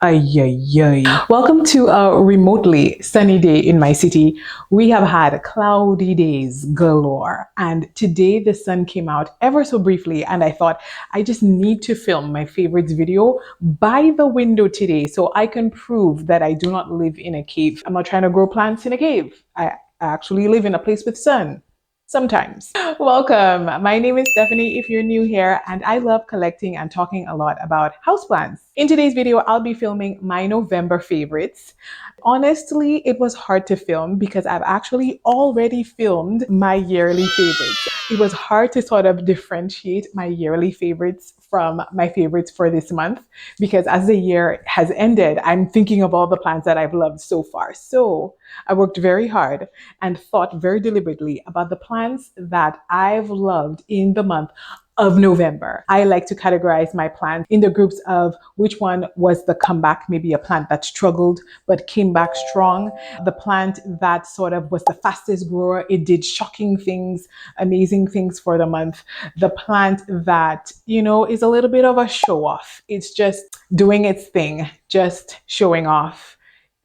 Ay, ay, ay. Welcome to a remotely sunny day in my city. We have had cloudy days galore, and today the sun came out ever so briefly, and I thought I just need to film my favorites video by the window today so I can prove that I do not live in a cave. I'm not trying to grow plants in a cave. I actually live in a place with sun. Sometimes. Welcome. My name is Stephanie if you're new here, and I love collecting and talking a lot about houseplants. In today's video, I'll be filming my November favorites. Honestly, it was hard to film because I've actually already filmed my yearly favorites. It was hard to sort of differentiate my yearly favorites from my favorites for this month because as the year has ended, I'm thinking of all the plants that I've loved so far. So I worked very hard and thought very deliberately about the plants that I've loved in the month of November. I like to categorize my plants in the groups of which one was the comeback, maybe a plant that struggled but came back strong, the plant that sort of was the fastest grower, it did shocking things, amazing things for the month, the plant that, is a little bit of a show off. It's just doing its thing, just showing off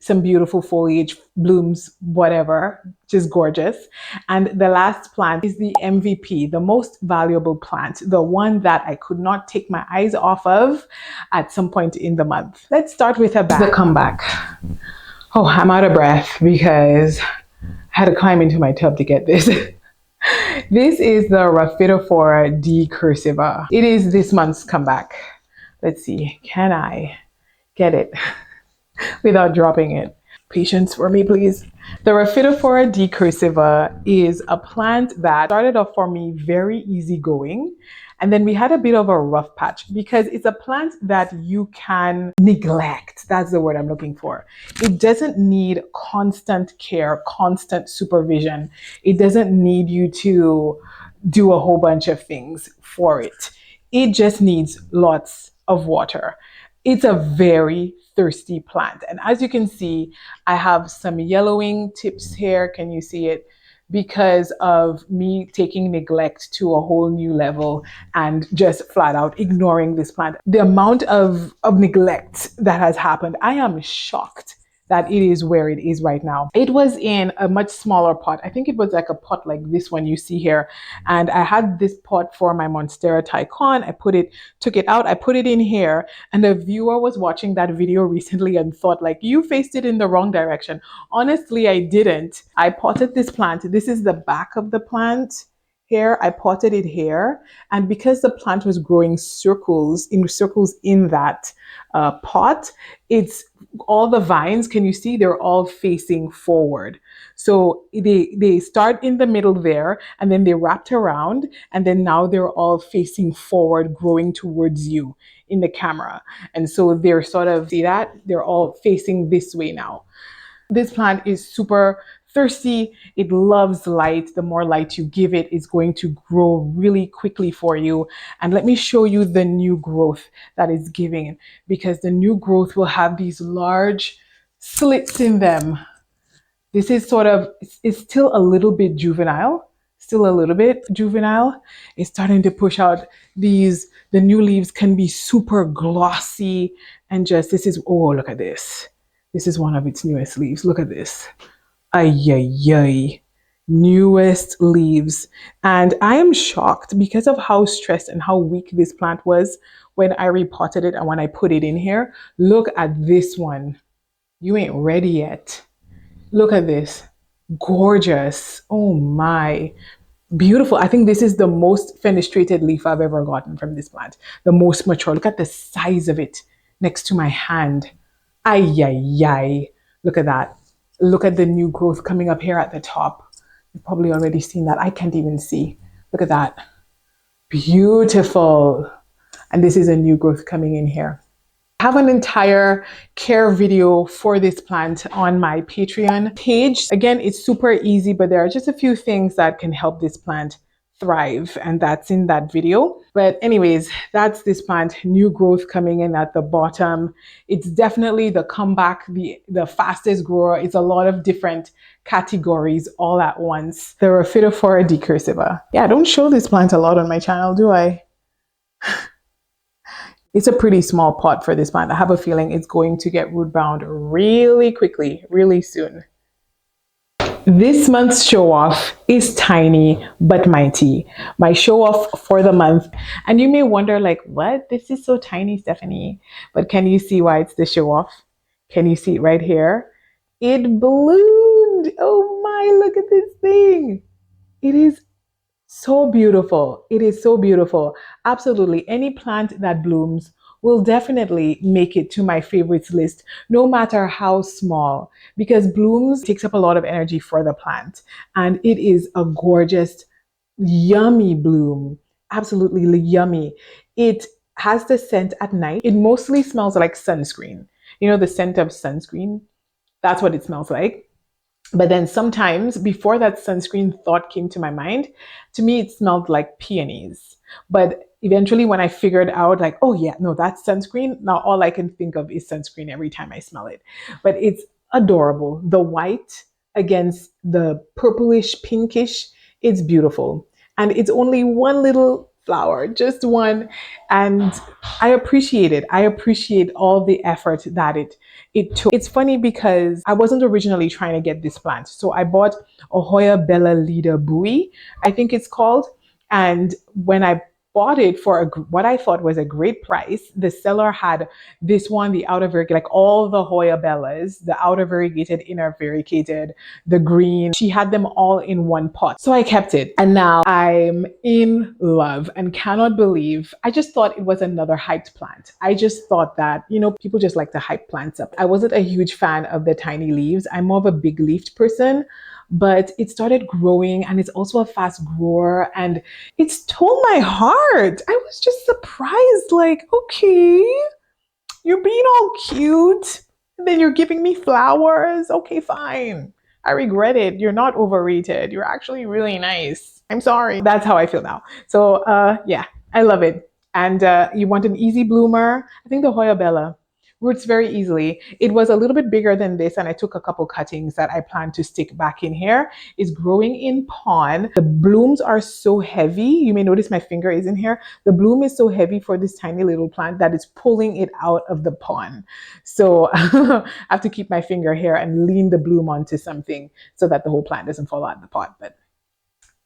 some beautiful foliage, blooms, whatever, just gorgeous. And the last plant is the MVP, the most valuable plant, the one that I could not take my eyes off of at some point in the month. Let's start with the comeback. Oh, I'm out of breath because I had to climb into my tub to get this. This is the Rhaphidophora decursiva. It is this month's comeback. Let's see, can I get it without dropping it? Patience for me, please. The Rhaphidophora decursiva is a plant that started off for me very easygoing. And then we had a bit of a rough patch because it's a plant that you can neglect. That's the word I'm looking for. It doesn't need constant care, constant supervision. It doesn't need you to do a whole bunch of things for it. It just needs lots of water. It's a very thirsty plant. And as you can see, I have some yellowing tips here. Can you see it? Because of me taking neglect to a whole new level and just flat out ignoring this plant. The amount of neglect that has happened, I am shocked that it is where it is right now. It was in a much smaller pot. I think it was like a pot like this one you see here. And I had this pot for my Monstera Tycon. Took it out, I put it in here. And a viewer was watching that video recently and thought like, you faced it in the wrong direction. Honestly, I didn't. I potted this plant. This is the back of the plant. Here, I potted it here, and because the plant was growing circles in that pot, it's all the vines. Can you see? They're all facing forward. So they start in the middle there, and then they wrapped around, and then now they're all facing forward, growing towards you in the camera. And so they're sort of, see that? They're all facing this way now. This plant is super thirsty. It loves light. The more light you give it, it's going to grow really quickly for you. And let me show you the new growth that it's giving, because the new growth will have these large slits in them. This is it's still a little bit juvenile. It's starting to push out the new leaves can be super glossy and look at this. This is one of its newest leaves. Look at this. Ay, ay, ay. Newest leaves. And I am shocked because of how stressed and how weak this plant was when I repotted it and when I put it in here. Look at this one. You ain't ready yet. Look at this. Gorgeous. Oh my. Beautiful. I think this is the most fenestrated leaf I've ever gotten from this plant. The most mature. Look at the size of it next to my hand. Ay, ay, ay. Look at that. Look at the new growth coming up here at the top. You've probably already seen that. I can't even see. Look at that. Beautiful. And this is a new growth coming in here. I have an entire care video for this plant on my Patreon page. Again, it's super easy, but there are just a few things that can help this plant thrive, and that's in that video. But anyways, that's this plant, new growth coming in at the bottom. It's definitely the comeback, the fastest grower. It's a lot of different categories all at once. The Rhaphidophora decursiva. Yeah, I don't show this plant a lot on my channel, do I? It's a pretty small pot for this plant. I have a feeling it's going to get root bound really quickly, really soon. This month's show off is tiny but mighty. My show off for the month. And you may wonder, like, what? This is so tiny, Stephanie. But can you see why it's the show off? Can you see it right here? It bloomed. Oh my, look at this thing. It is so beautiful. It is so beautiful. Absolutely. Any plant that blooms will definitely make it to my favorites list, no matter how small, because blooms takes up a lot of energy for the plant. And it is a gorgeous, yummy bloom. Absolutely yummy. It has the scent at night. It mostly smells like sunscreen. You know, the scent of sunscreen? That's what it smells like. But then sometimes before that sunscreen thought came to my mind, to me, it smelled like peonies. But eventually when I figured out like, oh yeah, no, that's sunscreen. Now all I can think of is sunscreen every time I smell it. But it's adorable. The white against the purplish pinkish, it's beautiful. And it's only one little flower, just one. And I appreciate it. I appreciate all the effort that it took. It's funny because I wasn't originally trying to get this plant. So I bought a Hoya Bella Leader Buoy, I think it's called. And when I bought it for what I thought was a great price, the seller had this one, the outer variegated, like all the Hoya Bellas, the outer variegated, inner variegated, the green. She had them all in one pot. So I kept it. And now I'm in love and cannot believe, I just thought it was another hyped plant. I just thought that, you know, people just like to hype plants up. I wasn't a huge fan of the tiny leaves. I'm more of a big leafed person. But it started growing and it's also a fast grower and it stole my heart. I was just surprised, like, okay, you're being all cute and then you're giving me flowers. Okay, fine. I regret it. You're not overrated. You're actually really nice. I'm sorry. That's how I feel now. So yeah, I love it. And you want an easy bloomer? I think the Hoya Bella roots very easily. It was a little bit bigger than this and I took a couple cuttings that I plan to stick back in here. It's growing in pond. The blooms are so heavy. You may notice my finger is in here. The bloom is so heavy for this tiny little plant that it's pulling it out of the pond. So I have to keep my finger here and lean the bloom onto something so that the whole plant doesn't fall out of the pot. But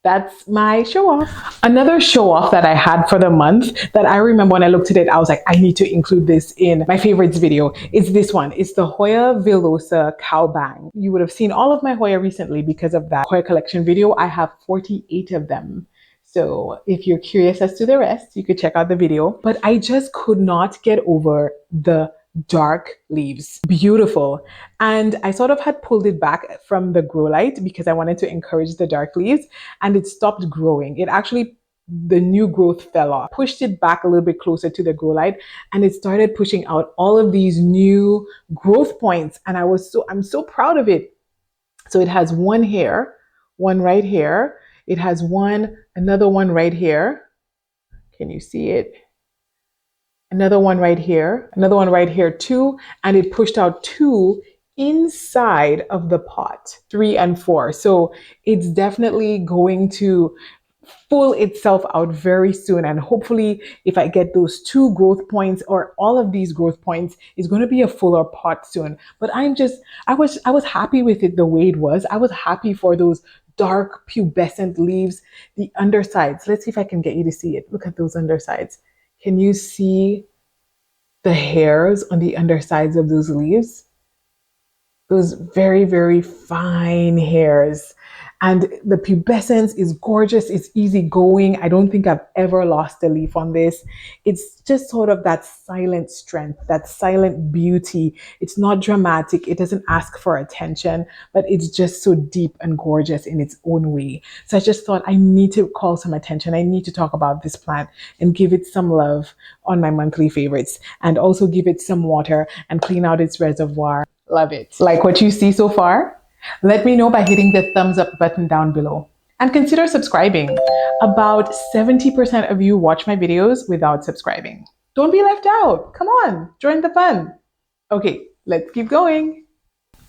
that's my show off. Another show off that I had for the month that I remember when I looked at it, I was like, I need to include this in my favorites video. It's this one. It's the Hoya Villosa Cow Bang. You would have seen all of my Hoya recently because of that Hoya collection video. I have 48 of them. So if you're curious as to the rest, you could check out the video. But I just could not get over the dark leaves. Beautiful. And I sort of had pulled it back from the grow light because I wanted to encourage the dark leaves and it stopped growing. It actually, the new growth fell off. Pushed it back a little bit closer to the grow light and it started pushing out all of these new growth points. And I'm so proud of it. So it has one here, one right here. It has another one right here. Can you see it? Another one right here, another one right here too, and it pushed out 2 inside of the pot, 3 and 4. So it's definitely going to pull itself out very soon. And hopefully if I get those 2 growth points or all of these growth points, it's going to be a fuller pot soon. But I was happy with it the way it was. I was happy for those dark pubescent leaves, the undersides. Let's see if I can get you to see it. Look at those undersides. Can you see the hairs on the undersides of those leaves? Those very, very fine hairs. And the pubescence is gorgeous. It's easygoing. I don't think I've ever lost a leaf on this. It's just sort of that silent strength, that silent beauty. It's not dramatic. It doesn't ask for attention, but it's just so deep and gorgeous in its own way. So I just thought I need to call some attention. I need to talk about this plant and give it some love on my monthly favorites and also give it some water and clean out its reservoir. Love it. Like what you see so far? Let me know by hitting the thumbs up button down below and consider subscribing. About 70% of you watch my videos without subscribing. Don't be left out. Come on, join the fun. Okay, let's keep going.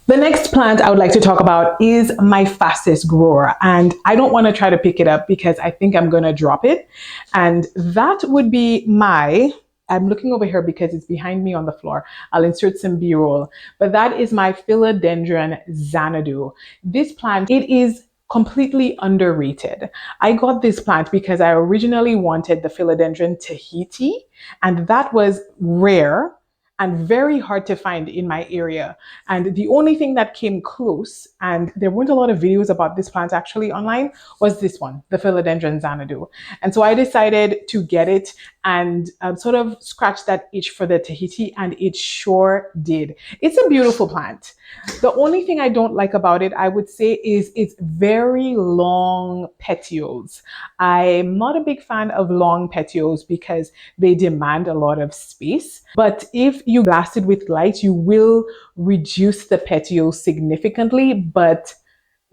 The next plant I would like to talk about is my fastest grower, and I don't want to try to pick it up because I think I'm going to drop it. And that would be my I'm looking over here because it's behind me on the floor. I'll insert some B-roll. But that is my Philodendron Xanadu. This plant, it is completely underrated. I got this plant because I originally wanted the Philodendron Tahiti, and that was rare and very hard to find in my area. And the only thing that came close, and there weren't a lot of videos about this plant actually online, was this one, the Philodendron Xanadu. And so I decided to get it and sort of scratch that itch for the Tahiti, and it sure did. It's a beautiful plant. The only thing I don't like about it, I would say, is its very long petioles. I'm not a big fan of long petioles because they demand a lot of space. But if you blast it with light, you will reduce the petioles significantly, but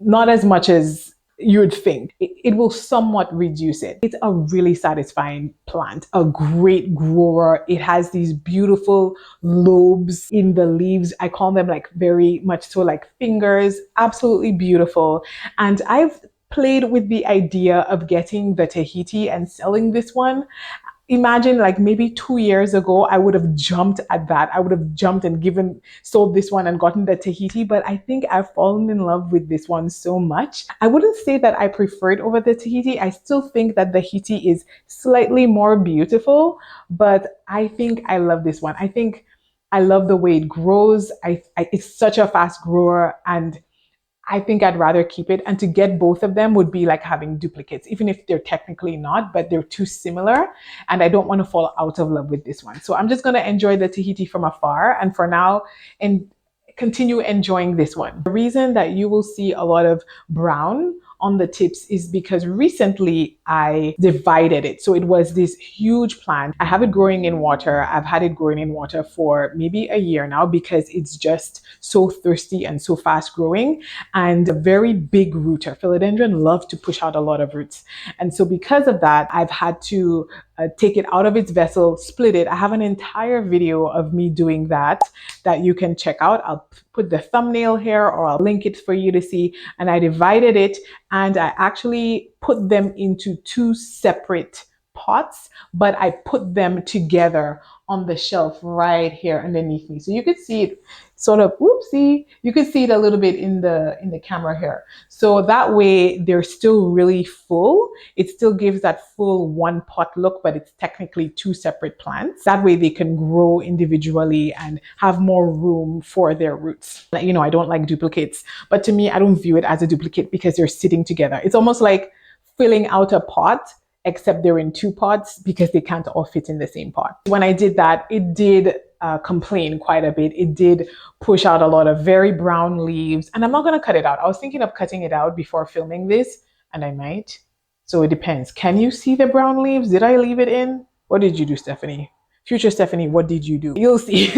not as much as you'd think. It will somewhat reduce it. It's a really satisfying plant, a great grower. It has these beautiful lobes in the leaves. I call them like very much so like fingers, absolutely beautiful. And I've played with the idea of getting the Tahiti and selling this one. Imagine like maybe 2 years ago, I would have jumped at that. I would have jumped and sold this one and gotten the Tahiti. But I think I've fallen in love with this one so much. I wouldn't say that I prefer it over the Tahiti. I still think that the Tahiti is slightly more beautiful, but I think I love this one. I think I love the way it grows. It's such a fast grower, and I think I'd rather keep it. And to get both of them would be like having duplicates, even if they're technically not, but they're too similar. And I don't want to fall out of love with this one. So I'm just going to enjoy the Tahiti from afar, and for now, and continue enjoying this one. The reason that you will see a lot of brown on the tips is because recently I divided it. So it was this huge plant. I have it growing in water. I've had it growing in water for maybe a year now because it's just so thirsty and so fast growing, and a very big rooter. Philodendron love to push out a lot of roots. And so because of that, I've had to take it out of its vessel, split it. I have an entire video of me doing that you can check out. I'll put the thumbnail here, or I'll link it for you to see. And I divided it, and I actually put them into 2 separate pots, but I put them together on the shelf right here underneath me. So you could see it sort of, whoopsie, you could see it a little bit in the camera here. So that way they're still really full. It still gives that full 1 pot look, but it's technically 2 separate plants. That way they can grow individually and have more room for their roots. You know, I don't like duplicates, but to me, I don't view it as a duplicate because they're sitting together. It's almost like filling out a pot, except they're in 2 pots because they can't all fit in the same pot. When I did that, it did complain quite a bit. It did push out a lot of very brown leaves, and I'm not going to cut it out. I was thinking of cutting it out before filming this, and I might. So it depends. Can you see the brown leaves? Did I leave it in? What did you do, Stephanie? Future Stephanie, what did you do? You'll see.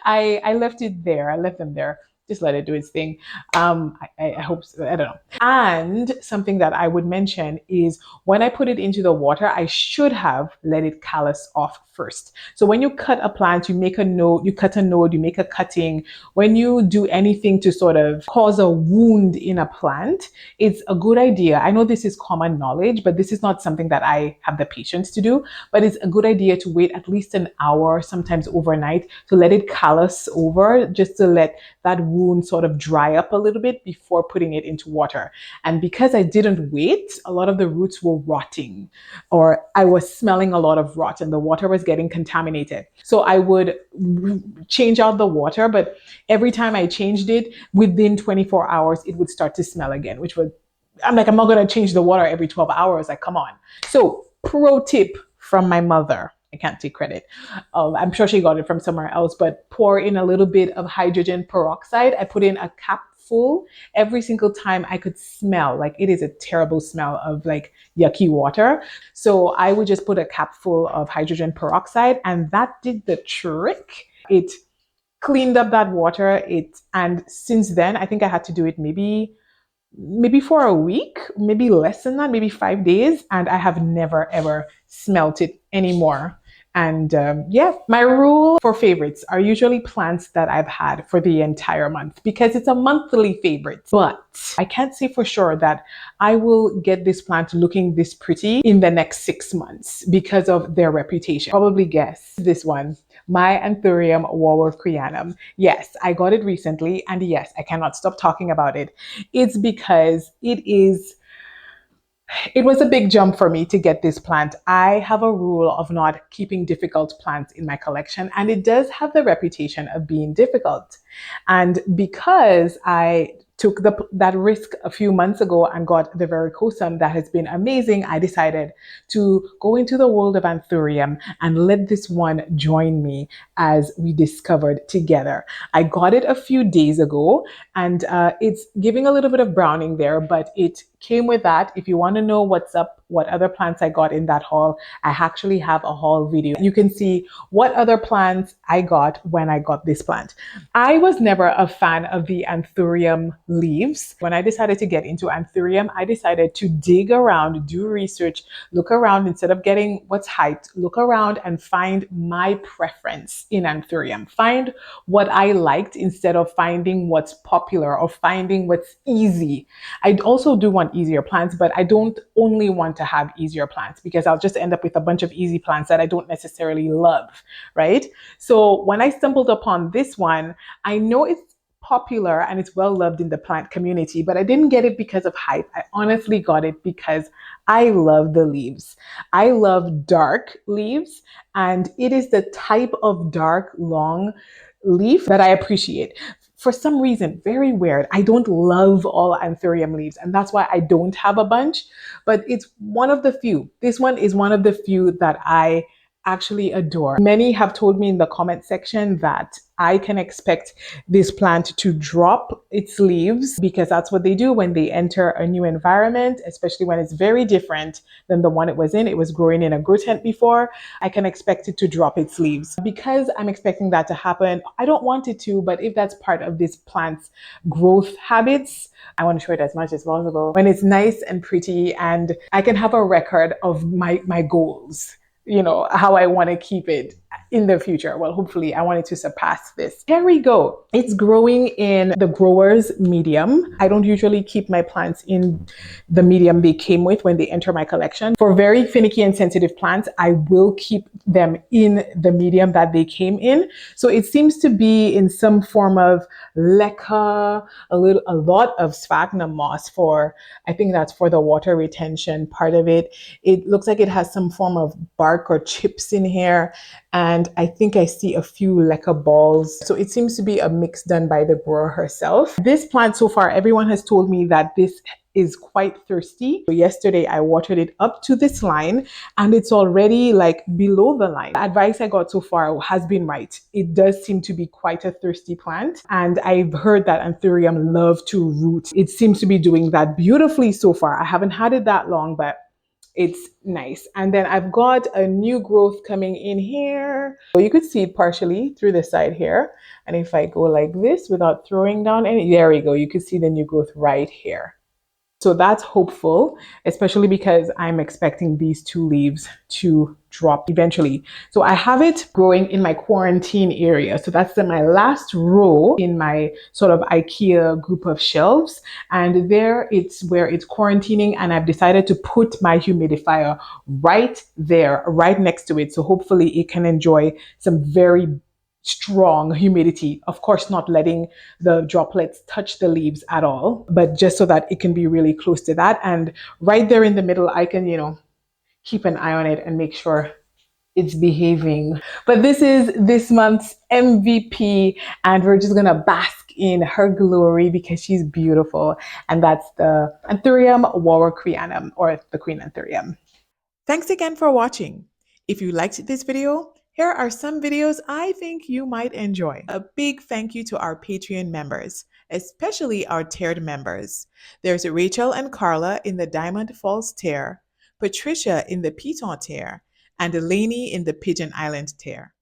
I left it there. I left them there. Just let it do its thing. I hope so. I don't know. And something that I would mention is when I put it into the water, I should have let it callus off first. So when you cut a plant, you make a node, you cut a node, you make a cutting. When you do anything to sort of cause a wound in a plant, it's a good idea. I know this is common knowledge, but this is not something that I have the patience to do. But it's a good idea to wait at least an hour, sometimes overnight, to let it callus over, just to let that wound sort of dry up a little bit before putting it into water. And because I didn't wait, a lot of the roots were rotting, or I was smelling a lot of rot, and the water was getting contaminated. So I would change out the water, but every time I changed it, within 24 hours, it would start to smell again, which was, I'm like, I'm not going to change the water every 12 hours. Like, come on. So pro tip from my mother. I can't take credit. I'm sure she got it from somewhere else, but pour in a little bit of hydrogen peroxide. I put in a capful every single time. I could smell, like, it is a terrible smell of like yucky water. So I would just put a capful of hydrogen peroxide, and that did the trick. It cleaned up that water. And since then, I think I had to do it maybe for a week, maybe less than that, maybe 5 days. And I have never, ever smelt it anymore. And yeah, my rule for favorites are usually plants that I've had for the entire month because it's a monthly favorite. But I can't say for sure that I will get this plant looking this pretty in the next 6 months because of their reputation. Probably guess this one, my Anthurium warwarkianum. Yes, I got it recently, and yes, I cannot stop talking about it. It's because it was a big jump for me to get this plant. I have a rule of not keeping difficult plants in my collection, and it does have the reputation of being difficult. And because I took that risk a few months ago and got the verrucosum that has been amazing, I decided to go into the world of Anthurium and let this one join me as we discovered together. I got it a few days ago, and it's giving a little bit of browning there, but it came with that. If you want to know what's up, what other plants I got in that haul, I actually have a haul video. You can see what other plants I got when I got this plant. I was never a fan of the Anthurium leaves. When I decided to get into Anthurium, I decided to dig around, do research, look around instead of getting what's hyped, look around and find my preference in Anthurium. Find what I liked instead of finding what's popular or finding what's easy. I also do want easier plants, but I don't only want to have easier plants because I'll just end up with a bunch of easy plants that I don't necessarily love, right? So when I stumbled upon this one, I know it's popular and it's well loved in the plant community, but I didn't get it because of hype. I honestly got it because I love the leaves. I love dark leaves, and it is the type of dark, long leaf that I appreciate. For some reason, very weird, I don't love all Anthurium leaves, and that's why I don't have a bunch, but it's one of the few. This one is one of the few that I actually adore. Many have told me in the comment section that I can expect this plant to drop its leaves because that's what they do when they enter a new environment, especially when it's very different than the one it was in. It was growing in a grow tent before. I can expect it to drop its leaves. Because I'm expecting that to happen, I don't want it to, but if that's part of this plant's growth habits, I want to show it as much as possible. When it's nice and pretty and I can have a record of my goals, you know, how I want to keep it in the future. Well, hopefully I want it to surpass this. Here we go. It's growing in the grower's medium. I don't usually keep my plants in the medium they came with when they enter my collection. For very finicky and sensitive plants, I will keep them in the medium that they came in. So it seems to be in some form of leca, a lot of sphagnum moss for, I think that's for the water retention part of it. It looks like it has some form of bark or chips in here. And I think I see a few leca balls. So it seems to be a mix done by the grower herself. This plant so far, everyone has told me that this is quite thirsty. So yesterday I watered it up to this line and it's already like below the line. The advice I got so far has been right. It does seem to be quite a thirsty plant. And I've heard that Anthurium love to root. It seems to be doing that beautifully so far. I haven't had it that long, but it's nice. And then I've got a new growth coming in here. So you could see it partially through the side here. And if I go like this without throwing down any, there we go. You can see the new growth right here. So that's hopeful, especially because I'm expecting these two leaves to drop eventually. So I have it growing in my quarantine area. So that's my last row in my sort of IKEA group of shelves. And there it's where it's quarantining, and I've decided to put my humidifier right there, right next to it. So hopefully it can enjoy some very strong humidity, of course not letting the droplets touch the leaves at all, but just so that it can be really close to that. And right there in the middle, I can, you know, keep an eye on it and make sure it's behaving. But this is this month's MVP, and we're just gonna bask in her glory because she's beautiful. And that's the Anthurium warwarkianum, or the Queen Anthurium. Thanks again for watching. If you liked this video, here are some videos I think you might enjoy. A big thank you to our Patreon members, especially our tiered members. There's Rachel and Carla in the Diamond Falls tier, Patricia in the Piton tier, and Delaney in the Pigeon Island tier.